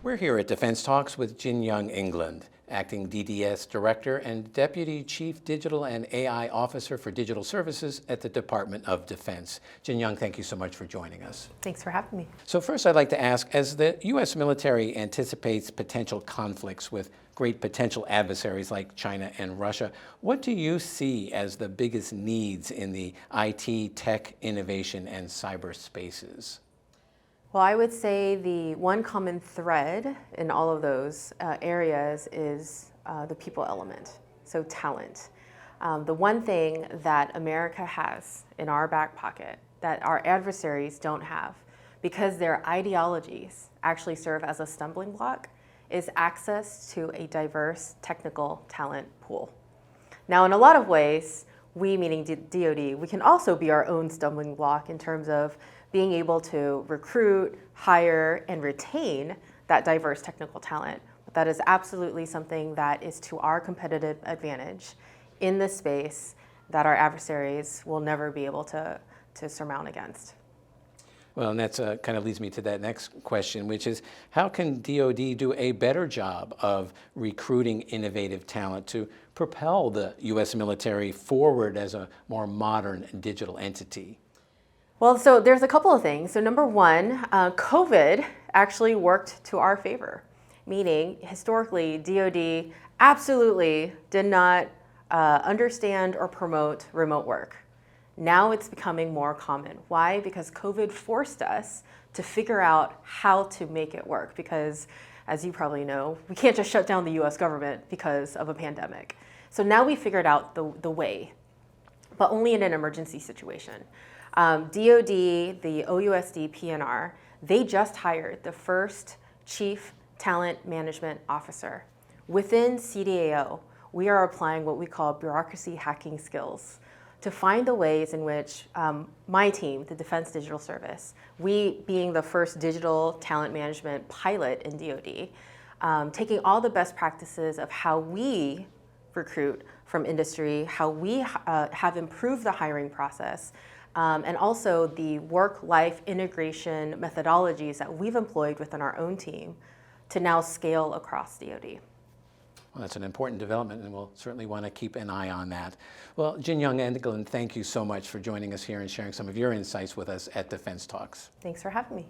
We're here at Defense Talks with Jinyoung Englund, Acting DDS Director and Deputy Chief Digital and AI Officer for Digital Services at the Department of Defense. Jinyoung, thank you so much for joining us. Thanks for having me. So first I'd like to ask, as the U.S. military anticipates potential conflicts with great potential adversaries like China and Russia, what do you see as the biggest needs in the IT, tech, innovation, and cyber spaces? Well, I would say the one common thread in all of those areas is the people element, so talent. The one thing that America has in our back pocket that our adversaries don't have, because their ideologies actually serve as a stumbling block, is access to a diverse technical talent pool. Now, in a lot of ways, we, meaning DoD, we can also be our own stumbling block in terms of being able to recruit, hire, and retain that diverse technical talent. But that is absolutely something that is to our competitive advantage in this space that our adversaries will never be able to surmount against. Well, and that kind of leads me to that next question, which is how can DoD do a better job of recruiting innovative talent to propel the U.S. military forward as a more modern digital entity? Well, so there's a couple of things. So number one, COVID actually worked to our favor, meaning historically DoD absolutely did not understand or promote remote work. Now it's becoming more common. Why? Because COVID forced us to figure out how to make it work because, as you probably know, we can't just shut down the US government because of a pandemic. So now we figured out the way, but only in an emergency situation. DoD, the OUSD PNR, they just hired the first Chief Talent Management Officer. Within CDAO, we are applying what we call bureaucracy hacking skills to find the ways in which my team, the Defense Digital Service, we being the first digital talent management pilot in DoD, taking all the best practices of how we recruit from industry, how we have improved the hiring process, and also the work-life integration methodologies that we've employed within our own team to now scale across DoD. Well, that's an important development, and we'll certainly want to keep an eye on that. Well, Jinyoung Englund, thank you so much for joining us here and sharing some of your insights with us at Defense Talks. Thanks for having me.